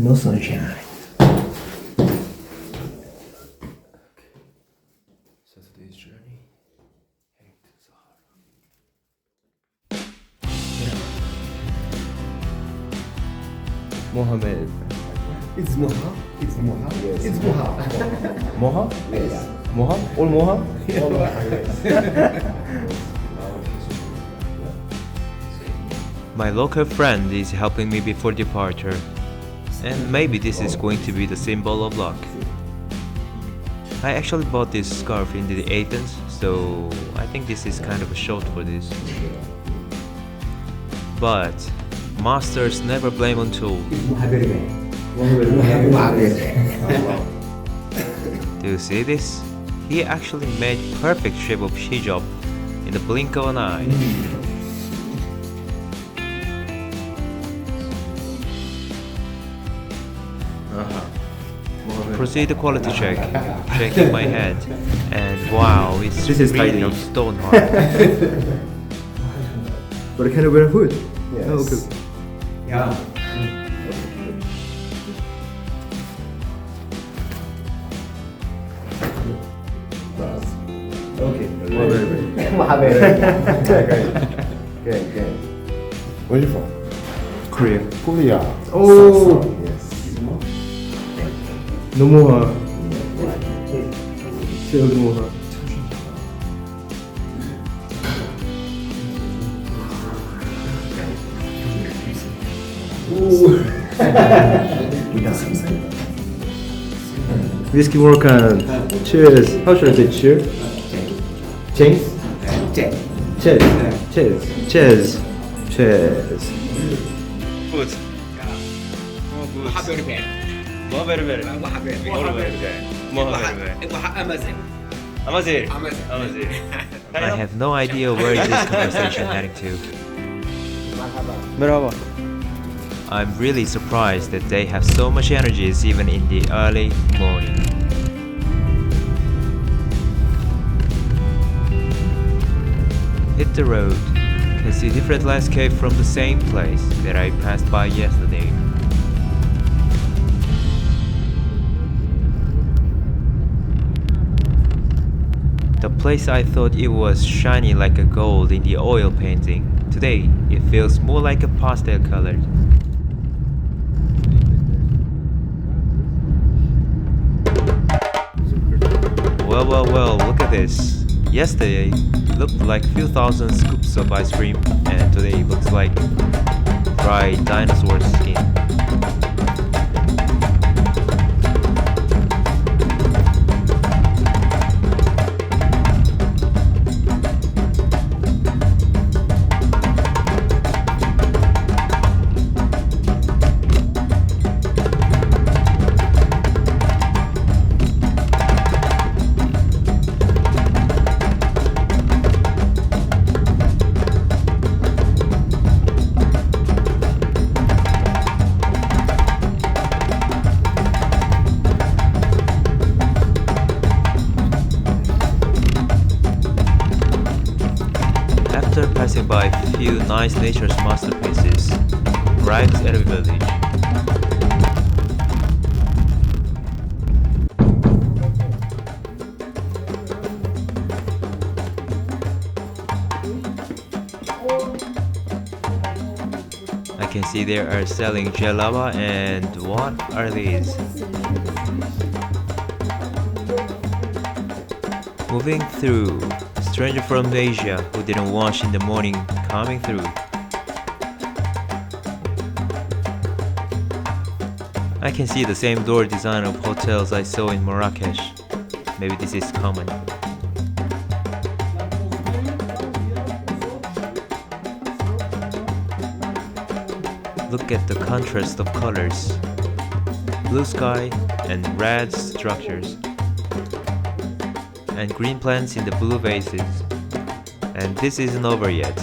No sunshine. So today's journey heading to Sahara. Mohammed. It's Moha. It's Moha. Yes. It's Moha. Moha? Yes. Moha? All Moha? All Moha. Yes. My local friend is helping me before departure, and maybe this is going to be the symbol of luck. I actually bought this scarf in the Athens, so I think this is kind of a short for this. But masters never blame on tools. Do you see this? He actually made perfect shape of hijab in the blink of an eye. Proceed the quality check, shaking my head, and wow, it's This is really tiny. stone hard. But can I wear hood? Yes. Oh, okay. Yeah. Okay. Good. Where you from? Korea. Korea. Oh. Yes. No Moha. Still no Moha. Whiskey Moroccan. Cheers. How should I say cheers? Cheers. Cheers. Cheers. Cheers. Cheers. Good. More very very. Amazir. I have no idea where is this conversation heading to. Merhaba. I'm really surprised that they have so much energies even in the early morning. Hit the road. Can see different landscape from the same place that I passed by yesterday. The place I thought it was shiny like a gold in the oil painting. Today, it feels more like a pastel colored. Well, look at this. Yesterday, it looked like few thousand scoops of ice cream, and today it looks like dry dinosaur skin. After passing by a few nice nature's masterpieces, arrives at a village. I can see they are selling jalaba, and what are these? Moving through. Stranger from Asia who didn't wash in the morning coming through. I can see the same door design of hotels I saw in Marrakech. Maybe this is common. Look at the contrast of colors. Blue sky and red structures. And green plants in the blue vases. And this isn't over yet.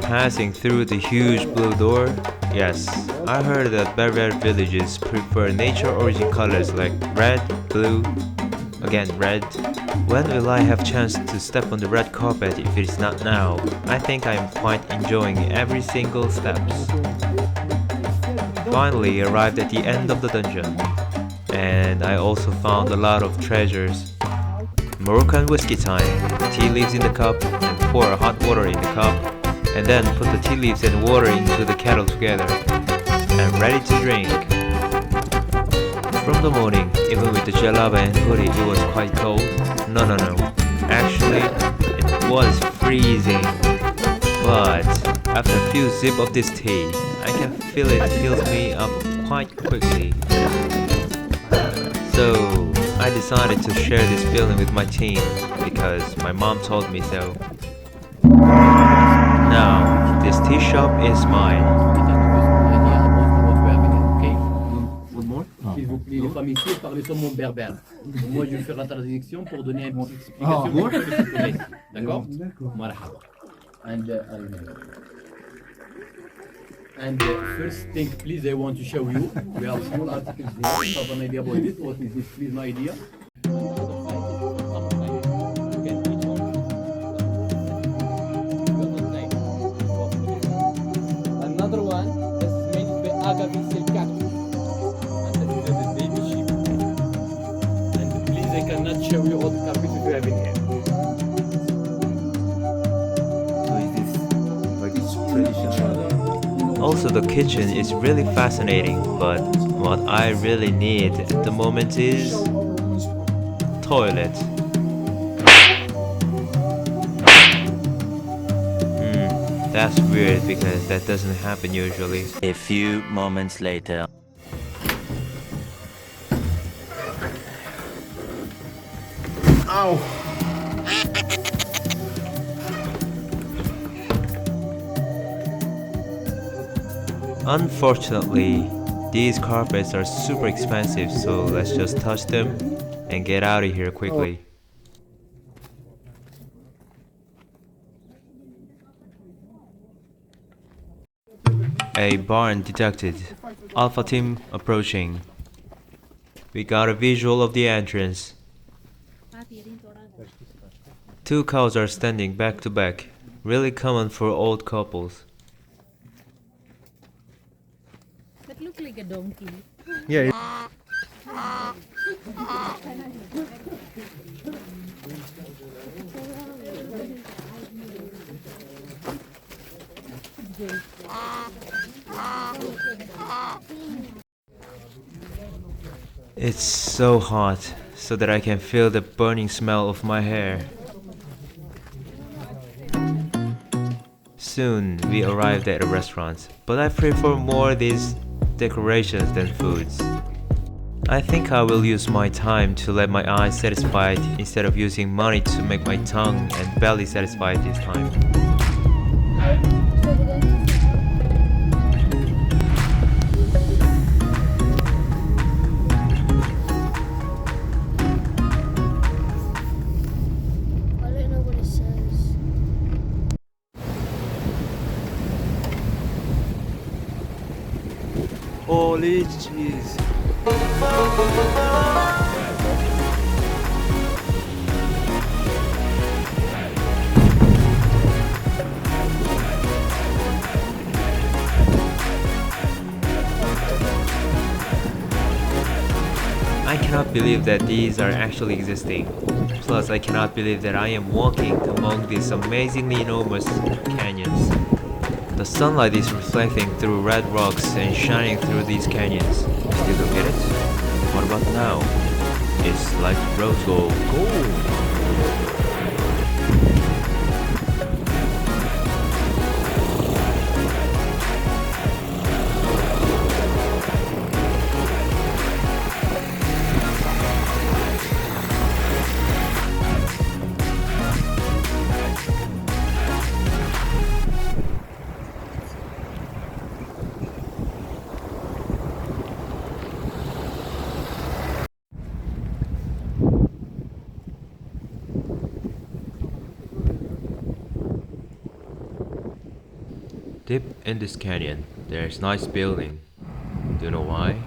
Passing through the huge blue door, yes, I heard that Berber villages prefer nature origin colors like red, blue, again red. When will I have chance to step on the red carpet if it is not now? I think I am quite enjoying every single steps. finally arrived at the end of the dungeon. And I also found a lot of treasures. Moroccan whiskey time. Tea leaves in the cup and pour hot water in the cup. And then put the tea leaves and water into the kettle together. And ready to drink. From the morning, even with the jalaba and hoodie, it was quite cold. No. Actually, it was freezing. But after a few sips of this tea, I can feel it fills me up quite quickly. So I decided to share this feeling with my team because my mom told me so. Now, this tea shop is mine. One more? S'il vous plaît, les femmes ici parlent seulement berbère. Moi, je vais faire la traduction pour donner une petite explication. D'accord? Marhaba. And first thing, please, I want to show you. We have small articles here. You have an idea about it. What is this? Please, no idea. Another one is made with agave silk cactus. And this is the baby sheep. And please, I cannot show you all the carpets we have in here. So is this like this traditional? Also, the kitchen is really fascinating, but what I really need at the moment is toilet. That's weird because that doesn't happen usually. A few moments later. Ow! Unfortunately, these carpets are super expensive, so let's just touch them and get out of here quickly. A barn detected. Alpha team approaching. We got a visual of the entrance. Two cows are standing back to back. Really common for old couples. That looks like a donkey. Yeah. It's so hot, so that I can feel the burning smell of my hair. Soon we arrived at a restaurant, but I prefer more these decorations than foods. I think I will use my time to let my eyes satisfied instead of using money to make my tongue and belly satisfied this time. I don't know what it says. Holy cheese. I cannot believe that these are actually existing. Plus, I cannot believe that I am walking among these amazingly enormous canyons. The sunlight is reflecting through red rocks and shining through these canyons. Still don't get it? What about now? It's like rose gold. Deep in this canyon, there's nice building. Do you know why?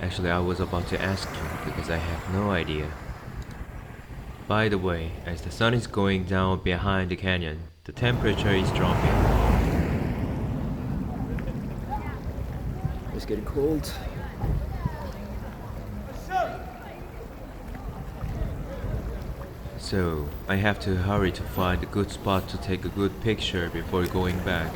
Actually, I was about to ask you because I have no idea. By the way, as the sun is going down behind the canyon, the temperature is dropping. It's getting cold. So, I have to hurry to find a good spot to take a good picture before going back.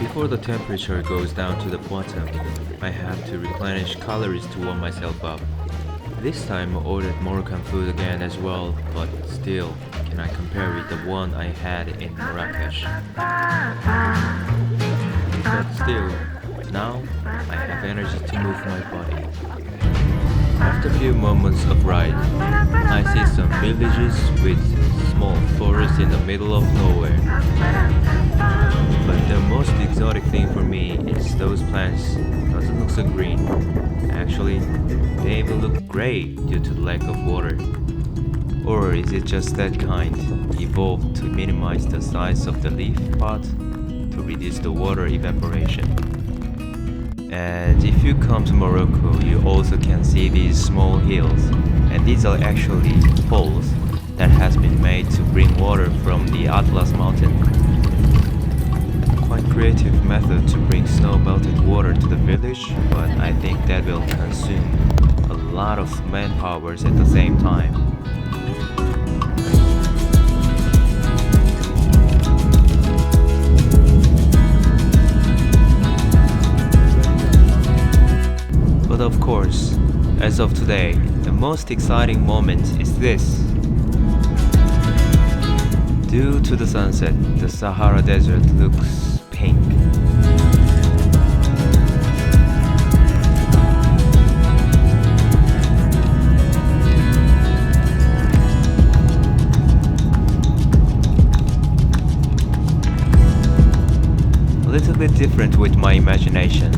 Before the temperature goes down to the bottom, I have to replenish calories to warm myself up. This time I ordered Moroccan food again as well, but still, can I compare with the one I had in Marrakech? But still, now I have energy to move my body. After a few moments of ride, I see some villages with small forests in the middle of nowhere. But the most exotic thing for me is those plants doesn't look so green. Actually, they even look gray due to the lack of water. Or is it just that kind, evolved to minimize the size of the leaf pod to reduce the water evaporation? And if you come to Morocco, you also can see these small hills, and these are actually poles that has been made to bring water from the Atlas mountain. Quite creative method to bring snow-melted water to the village, but I think that will consume a lot of manpowers at the same time. But of course, as of today, the most exciting moment is this. Due to the sunset, the Sahara Desert looks pink. A little bit different with my imagination.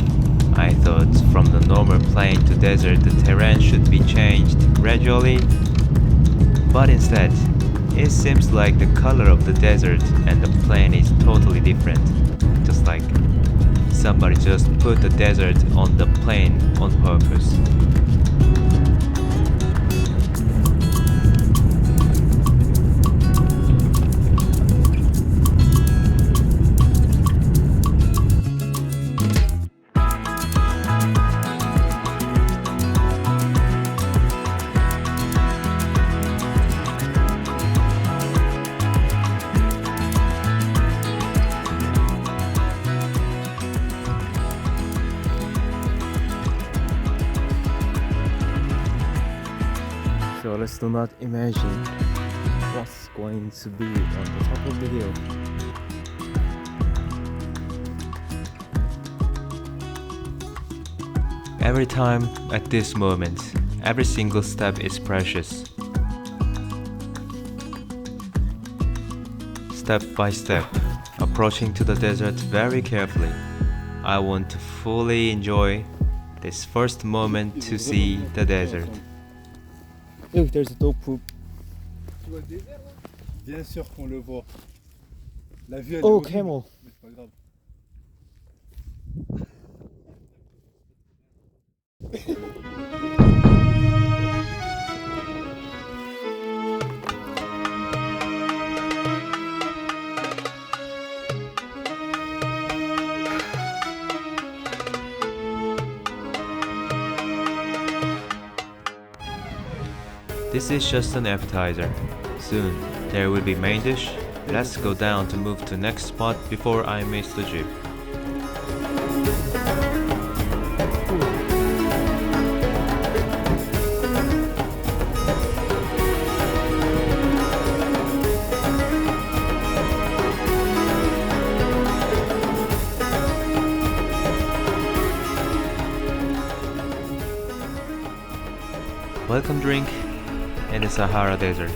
I thought from the normal plain to desert the terrain should be changed gradually, but instead, it seems like the color of the desert and the plain is totally different. Just like somebody just put the desert on the plain on purpose. So let's do not imagine what's going to be on the top of the hill. Every time at this moment, every single step is precious. Step by step, approaching to the desert very carefully. I want to fully enjoy this first moment to see the desert. Look, there's a dog poop. Tu vois le désert là? Bien sûr qu'on le voit. La vue elle est Oh, horrible, camel. mais c'est pas grave. This is just an appetizer. Soon, there will be main dish. Let's go down to move to next spot before I miss the jeep. Welcome drink in the Sahara Desert.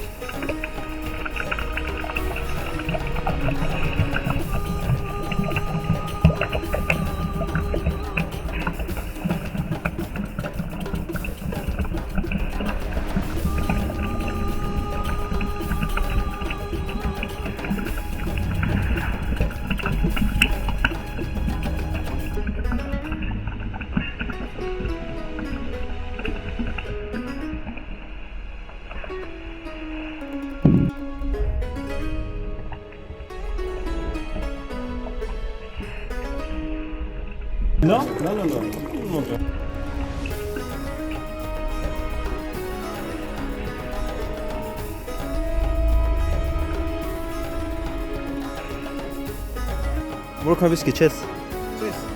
Non, non, non, non, mon père. Moroccan whiskey, cheers.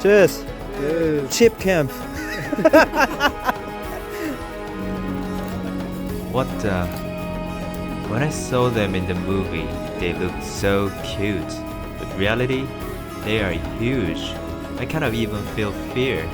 Cheers. Cheap camp. What the? When I saw them in the movie, they looked so cute. But reality, they are huge. I kind of even feel fear.